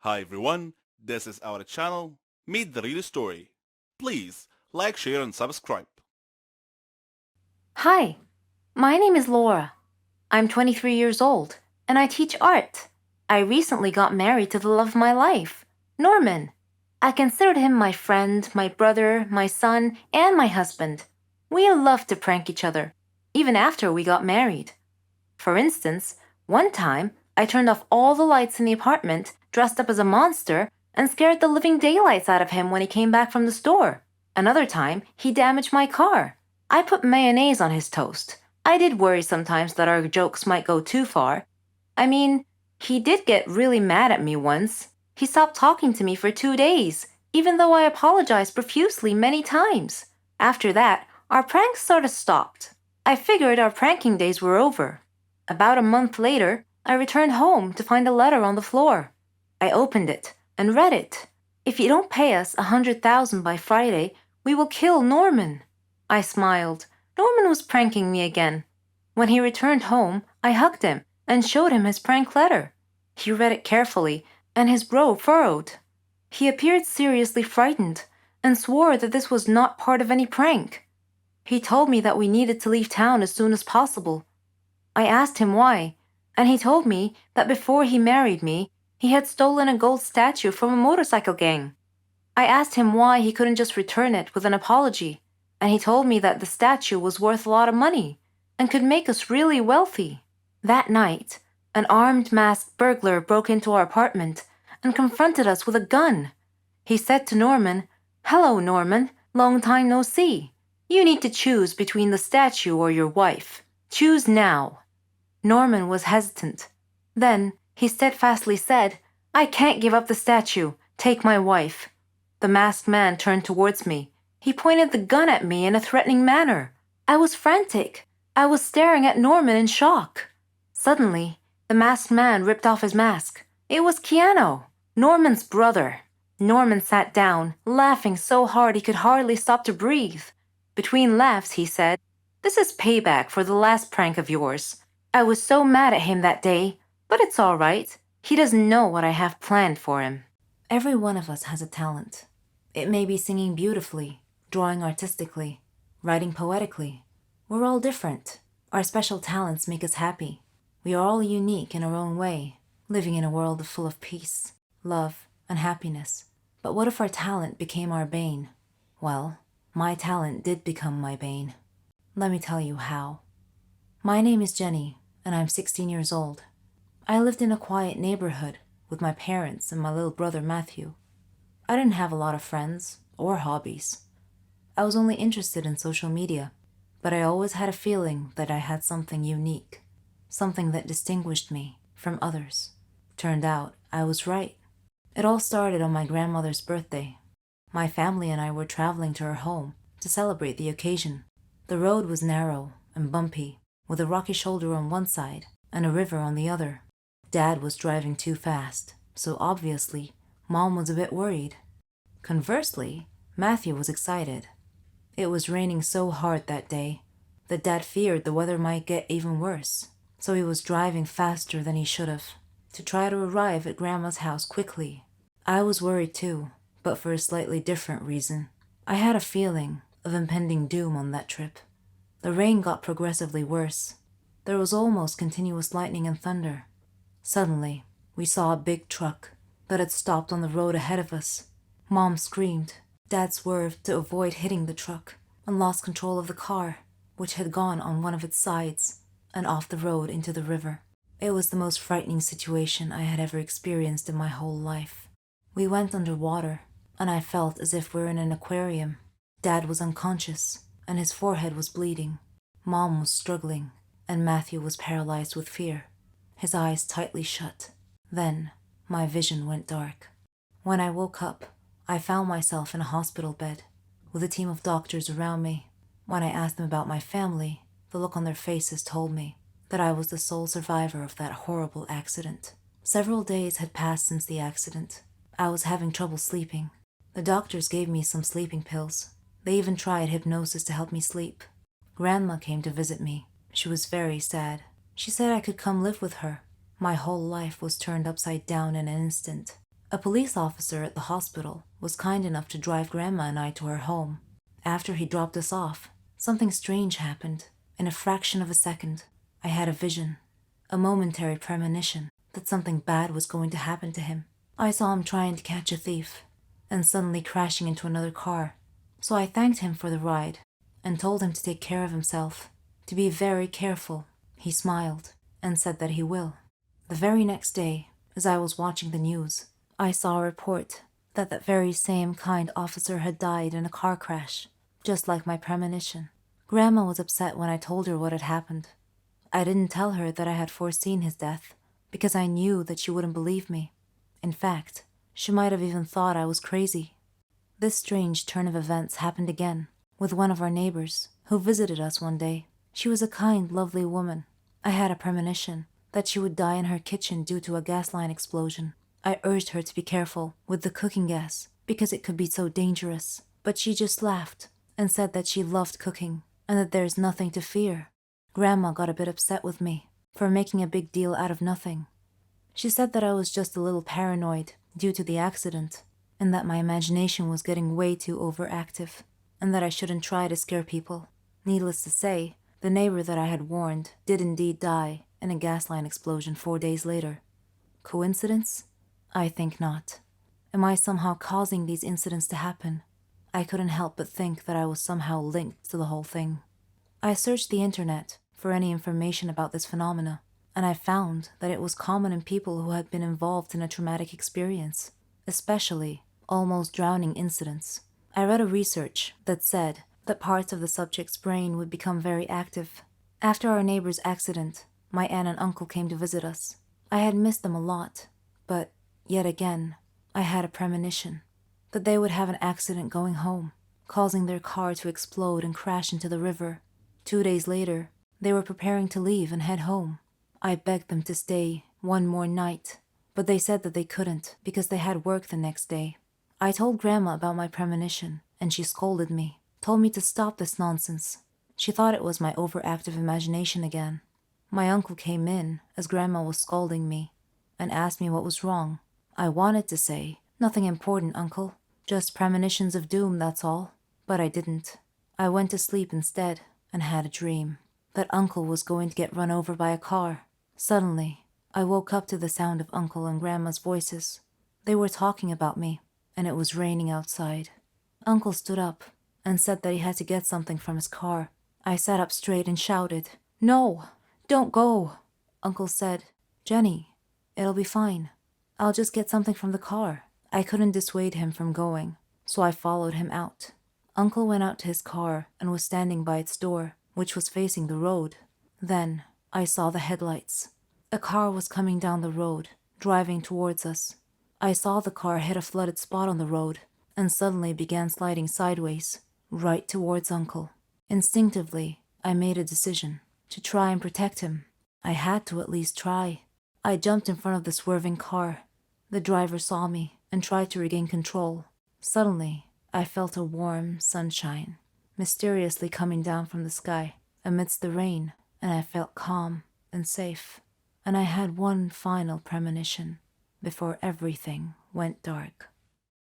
Hi everyone, this is our channel, Meet the Real Story. Please like, share and subscribe. Hi, my name is Laura. I'm 23 years old, and I teach art. I recently got married to the love of my life, Norman. I considered him my friend, my brother, my son, and my husband. We loved to prank each other, even after we got married. For instance, one time I turned off all the lights in the apartment, dressed up as a monster, and scared the living daylights out of him when he came back from the store. Another time, he damaged my car. I put mayonnaise on his toast. I did worry sometimes that our jokes might go too far. I mean, he did get really mad at me once. He stopped talking to me for 2 days, even though I apologized profusely many times. After that, our pranks sort of stopped. I figured our pranking days were over. About a month later, I returned home to find a letter on the floor. I opened it and read it. If you don't pay us 100,000 by Friday, we will kill Norman. I smiled. Norman was pranking me again. When he returned home, I hugged him and showed him his prank letter. He read it carefully, and his brow furrowed. He appeared seriously frightened and swore that this was not part of any prank. He told me that we needed to leave town as soon as possible. I asked him why, and he told me that before he married me, he had stolen a gold statue from a motorcycle gang. I asked him why he couldn't just return it with an apology, and he told me that the statue was worth a lot of money and could make us really wealthy. That night, an armed masked burglar broke into our apartment and confronted us with a gun. He said to Norman, "Hello, Norman, long time no see. You need to choose between the statue or your wife. Choose now." Norman was hesitant. Then he steadfastly said, "I can't give up the statue. Take my wife." The masked man turned towards me. He pointed the gun at me in a threatening manner. I was frantic. I was staring at Norman in shock. Suddenly, the masked man ripped off his mask. It was Keanu, Norman's brother. Norman sat down, laughing so hard he could hardly stop to breathe. Between laughs, he said, "This is payback for the last prank of yours. I was so mad at him that day, but it's all right. He doesn't know what I have planned for him." Every one of us has a talent. It may be singing beautifully, drawing artistically, writing poetically. We're all different. Our special talents make us happy. We are all unique in our own way, living in a world full of peace, love, and happiness. But what if our talent became our bane? Well, my talent did become my bane. Let me tell you how. My name is Jenny, and I'm 16 years old. I lived in a quiet neighborhood with my parents and my little brother Matthew. I didn't have a lot of friends or hobbies. I was only interested in social media, but I always had a feeling that I had something unique, something that distinguished me from others. Turned out I was right. It all started on my grandmother's birthday. My family and I were traveling to her home to celebrate the occasion. The road was narrow and bumpy, with a rocky shoulder on one side and a river on the other. Dad was driving too fast, so obviously, Mom was a bit worried. Conversely, Matthew was excited. It was raining so hard that day that Dad feared the weather might get even worse, so he was driving faster than he should have to try to arrive at Grandma's house quickly. I was worried too, but for a slightly different reason. I had a feeling of impending doom on that trip. The rain got progressively worse. There was almost continuous lightning and thunder. Suddenly, we saw a big truck that had stopped on the road ahead of us. Mom screamed. Dad swerved to avoid hitting the truck and lost control of the car, which had gone on one of its sides and off the road into the river. It was the most frightening situation I had ever experienced in my whole life. We went underwater, and I felt as if we were in an aquarium. Dad was unconscious, and his forehead was bleeding. Mom was struggling, and Matthew was paralyzed with fear, his eyes tightly shut. Then, my vision went dark. When I woke up, I found myself in a hospital bed, with a team of doctors around me. When I asked them about my family, the look on their faces told me that I was the sole survivor of that horrible accident. Several days had passed since the accident. I was having trouble sleeping. The doctors gave me some sleeping pills. They even tried hypnosis to help me sleep. Grandma came to visit me. She was very sad. She said I could come live with her. My whole life was turned upside down in an instant. A police officer at the hospital was kind enough to drive Grandma and I to our home. After he dropped us off, something strange happened. In a fraction of a second, I had a vision, a momentary premonition that something bad was going to happen to him. I saw him trying to catch a thief, and suddenly crashing into another car. So I thanked him for the ride, and told him to take care of himself, to be very careful. He smiled, and said that he will. The very next day, as I was watching the news, I saw a report that that very same kind officer had died in a car crash, just like my premonition. Grandma was upset when I told her what had happened. I didn't tell her that I had foreseen his death, because I knew that she wouldn't believe me. In fact, she might have even thought I was crazy. This strange turn of events happened again, with one of our neighbors, who visited us one day. She was a kind, lovely woman. I had a premonition that she would die in her kitchen due to a gas line explosion. I urged her to be careful with the cooking gas, because it could be so dangerous. But she just laughed and said that she loved cooking, and that there's nothing to fear. Grandma got a bit upset with me for making a big deal out of nothing. She said that I was just a little paranoid due to the accident, and that my imagination was getting way too overactive, and that I shouldn't try to scare people. Needless to say, the neighbor that I had warned did indeed die in a gas line explosion 4 days later. Coincidence? I think not. Am I somehow causing these incidents to happen? I couldn't help but think that I was somehow linked to the whole thing. I searched the internet for any information about this phenomena, and I found that it was common in people who had been involved in a traumatic experience, especially almost drowning incidents. I read a research that said that parts of the subject's brain would become very active. After our neighbor's accident, my aunt and uncle came to visit us. I had missed them a lot, but yet again, I had a premonition that they would have an accident going home, causing their car to explode and crash into the river. 2 days later, they were preparing to leave and head home. I begged them to stay one more night, but they said that they couldn't because they had work the next day. I told Grandma about my premonition, and she scolded me, told me to stop this nonsense. She thought it was my overactive imagination again. My uncle came in as Grandma was scolding me and asked me what was wrong. I wanted to say, "Nothing important, Uncle. Just premonitions of doom, that's all." But I didn't. I went to sleep instead and had a dream that Uncle was going to get run over by a car. Suddenly, I woke up to the sound of Uncle and Grandma's voices. They were talking about me, and it was raining outside. Uncle stood up and said that he had to get something from his car. I sat up straight and shouted, "No, don't go." Uncle said, "Jenny, it'll be fine. I'll just get something from the car." I couldn't dissuade him from going, so I followed him out. Uncle went out to his car and was standing by its door, which was facing the road. Then I saw the headlights. A car was coming down the road, driving towards us. I saw the car hit a flooded spot on the road and suddenly began sliding sideways, right towards Uncle. Instinctively, I made a decision to try and protect him. I had to at least try. I jumped in front of the swerving car. The driver saw me and tried to regain control. Suddenly, I felt a warm sunshine mysteriously coming down from the sky amidst the rain, and I felt calm and safe. And I had one final premonition before everything went dark.